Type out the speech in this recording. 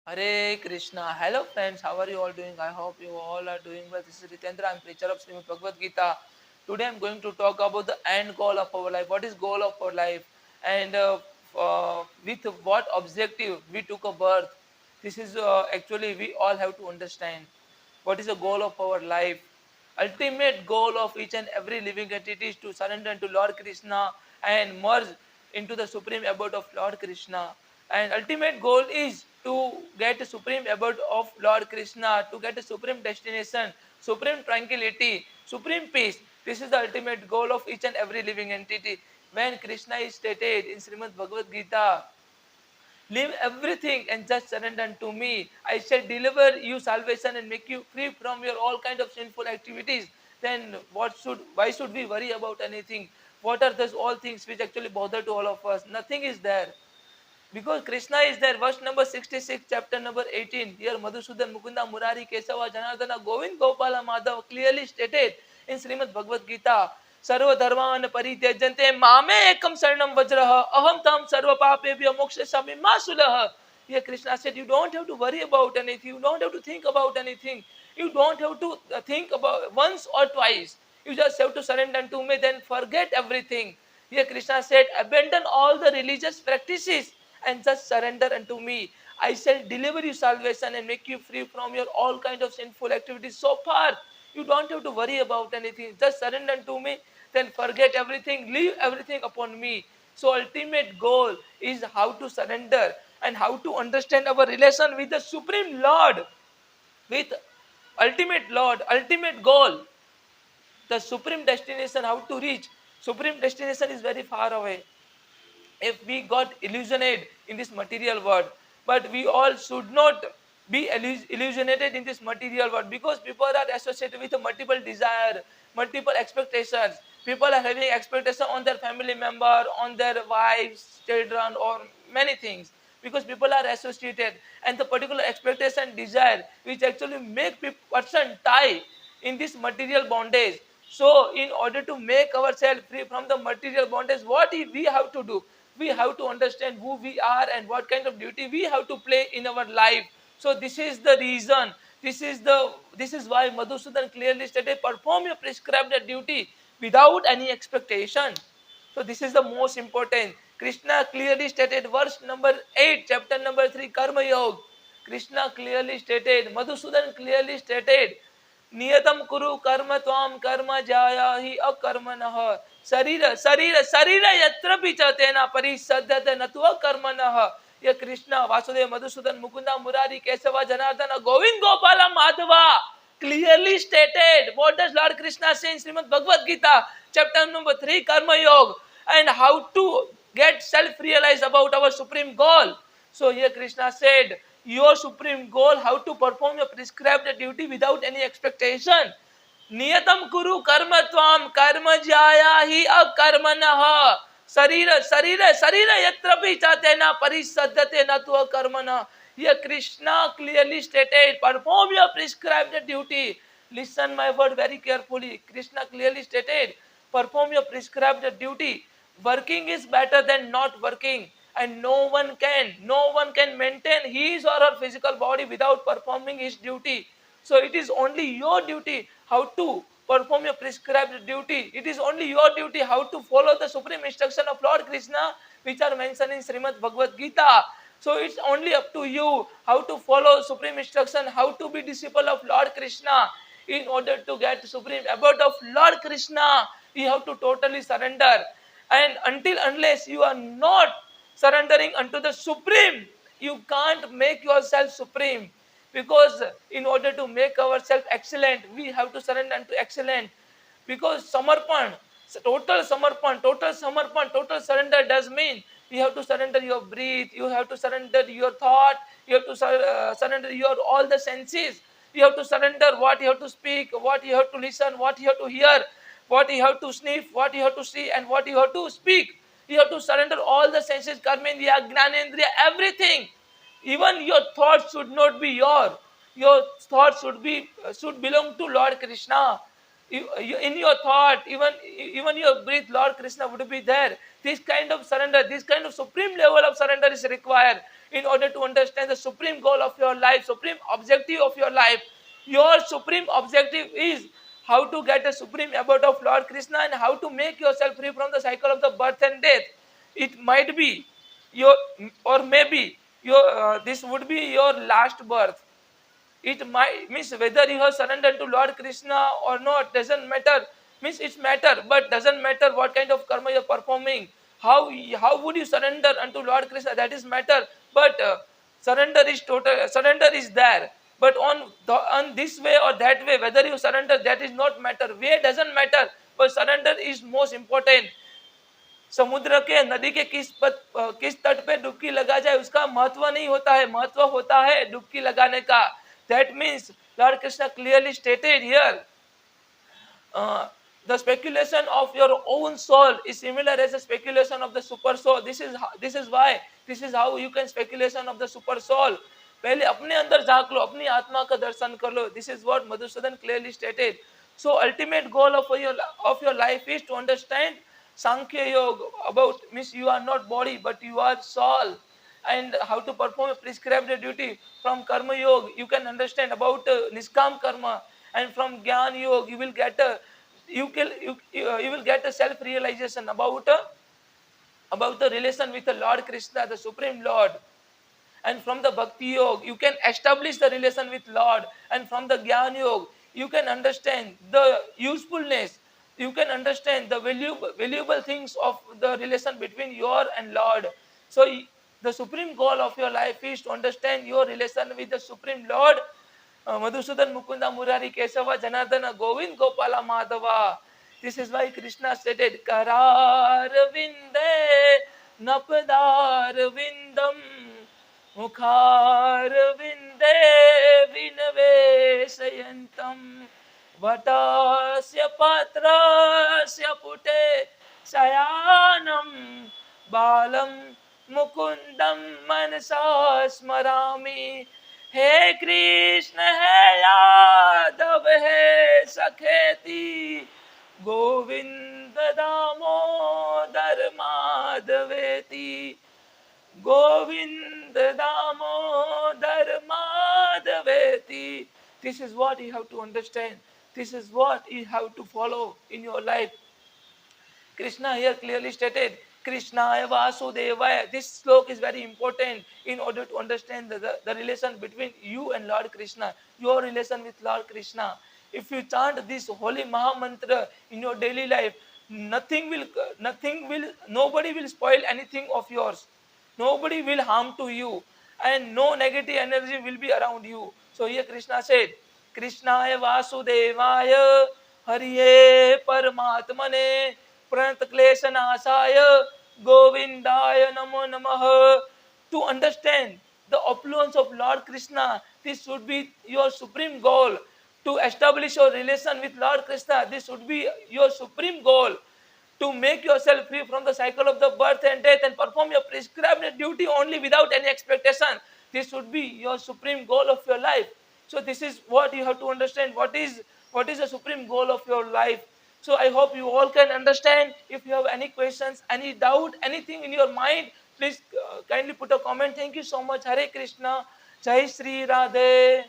Hare Krishna. Hello friends, how are you all doing? I hope you all are doing well. This is Ritendra, I'm preacher of Srimad Bhagavad Gita. Today I'm going to talk about the end goal of our life. What is goal of our life? And with what objective we took a birth. This is actually we all have to understand. What is the goal of our life? Ultimate goal of each and every living entity is to surrender to Lord Krishna and merge into the supreme abode of Lord Krishna. And ultimate goal is to get a supreme abode of Lord Krishna, to get a supreme destination, supreme tranquility, supreme peace. This is the ultimate goal of each and every living entity. When Krishna is stated in Srimad Bhagavad Gita, leave everything and just surrender unto me. I shall deliver you salvation and make you free from your all kind of sinful activities. Then why should we worry about anything? What are those all things which actually bother to all of us? Nothing is there. Because Krishna is there, verse number 66, chapter number 18. Here Madhusudan, Mukunda, Murari, Kesava, Janardana, Govind, Gopala, Madhava clearly stated in Srimad Bhagavad Gita. Sarva dharman परित्यज्यन्ते मामे ekam saranam vajrah aham tam sarva papebhyo mokshasami ma sulah. Here Krishna said, you don't have to worry about anything, you don't have to think about anything, you don't have to think about once or twice. You just have to surrender unto me, then forget everything. Here Krishna said, abandon all the religious practices and just surrender unto me. I shall deliver you salvation and make you free from your all kind of sinful activities. So far, you don't have to worry about anything. Just surrender unto me, then forget everything, leave everything upon me. So ultimate goal is how to surrender and how to understand our relation with the Supreme Lord, with ultimate Lord, ultimate goal, the supreme destination, how to reach. Supreme destination is very far away. If we got illusionated in this material world, but we all should not be illusionated in this material world, because people are associated with a multiple desire, multiple expectations. People are having expectation on their family member, on their wives, children, or many things, because people are associated, and the particular expectation, desire, which actually make person tie in this material bondage. So in order to make ourselves free from the material bondage, what we have to do? We have to understand who we are and what kind of duty we have to play in our life. So this is the reason. This is why Madhusudan clearly stated, perform your prescribed duty without any expectation. So this is the most important. Krishna clearly stated, verse number 8, chapter number 3, Karma Yoga. Krishna clearly stated, Madhusudan clearly stated, नियतम कुरु कर्म त्वाम कर्म जाया ही अकर्मणः शरीर शरीर शरीर यत्र पिचते न परिसद्यते न तु कर्मणः. ये Krishna Vasudev Madhusudan Mukunda Murari Keshav Janardan Govind Gopal Madhava clearly stated. What does Lord Krishna say in Srimad Bhagavad Gita, chapter number 3, Karma Yoga, and how to get self-realized about our supreme goal. So here Krishna said, your supreme goal, how to perform your prescribed duty without any expectation. नियतम कुरु कर्म त्वाम कर्म जाया ही अकर्मणः शरीर शरीर शरीर यत्र भी चाहते न परिसद्यते न तो कर्मणः. Here Krishna clearly stated, perform your prescribed duty. Listen my word very carefully. Krishna clearly stated, perform your prescribed duty. Working is better than not working, and no one can maintain his or her physical body without performing his duty. So it is only your duty how to perform your prescribed duty. It is only your duty how to follow the supreme instruction of Lord Krishna, which are mentioned in Srimad Bhagavad Gita. So it's only up to you how to follow supreme instruction, how to be disciple of Lord Krishna. In order to get supreme abode of Lord Krishna, you have to totally surrender. And until unless you are not surrendering unto the supreme, you can't make yourself supreme. Because in order to make ourselves excellent, we have to surrender unto excellent. Because total surrender does mean you have to surrender your breath, you have to surrender your thought, you have to surrender your all the senses. You have to surrender what you have to speak, what you have to listen, what you have to hear, what you have to sniff, what you have to see, and what you have to speak. You have to surrender all the senses, karmendriya, gnanendriya, everything. Even your thoughts should not be your thoughts should belong to Lord Krishna. In your thought, even your breath, Lord Krishna would be there. This kind of surrender, this kind of supreme level of surrender is required. in order to understand the supreme goal of your life, supreme objective of your life. Your supreme objective is how to get the supreme abode of Lord Krishna and how to make yourself free from the cycle of the birth and death. It might be your, or maybe your, this would be your last birth. It might means whether you have surrendered to Lord Krishna or not doesn't matter. Means it's matter, but doesn't matter what kind of karma you're performing. How would you surrender unto Lord Krishna? That is matter. But surrender is total. Surrender is there. But on this way or that way, whether you surrender, that is not matter. Way doesn't matter. But surrender is most important. समुद्र के नदी के किस तट पे डुबकी लगा जाए उसका महत्व नहीं होता है, महत्व होता है डुबकी लगाने का. That means Lord Krishna clearly stated here, the speculation of your own soul is similar as a speculation of the super soul. This is why, this is how you can speculation of the super soul. पहले अपने अंदर झांक लो, अपनी आत्मा का दर्शन कर लो. This is what Madhusudan clearly stated. So ultimate goal of your life is to understand Sankhya Yoga, about means you are not body but you are soul, and how to perform a prescribed duty. From Karma Yoga you can understand about Niskam Karma, and from Gyan Yoga you will get a you will get a self realization about the relation with the Lord Krishna, the Supreme Lord. And from the Bhakti Yoga you can establish the relation with Lord, and from the Gyan Yoga you can understand the usefulness, you can understand the valuable things of the relation between your and Lord. So the supreme goal of your life is to understand your relation with the Supreme Lord. Madhusudan Mukunda Murari Kesava Janardana Govind Gopala Madhava. This is why Krishna stated Karar Vinde Napadar Vindam Mukhar Vinde Vinavesayantam Vatasya Patrasya Pute Sayanam Balam Mukundam Manasa Smarami. हे कृष्ण है यादव है सखेती Govind Damodar माधवेती Govind Damodar माधवेती. This is what you have to understand. This is what you have to follow in your life. Krishna here clearly stated Krishnaya Vasudevaya. This slok is very important in order to understand the relation between you and Lord Krishna, your relation with Lord Krishna. If you chant this holy Maha Mantra in your daily life, nobody will spoil anything of yours. Nobody will harm to you, and no negative energy will be around you. So here Krishna said, Krishnaya Vasudevaya Hariye Paramatmane Pranat Kleshanasaya Govindaya Namo Namaha. To understand the opulence of Lord Krishna, this should be your supreme goal. To establish your relation with Lord Krishna, this should be your supreme goal. To make yourself free from the cycle of the birth and death and perform your prescribed duty only without any expectation, this should be your supreme goal of your life. So this is what you have to understand. What is the supreme goal of your life? So I hope you all can understand. If you have any questions, any doubt, anything in your mind, please kindly put a comment. Thank you so much. Hare Krishna. Jai Sri Radhe.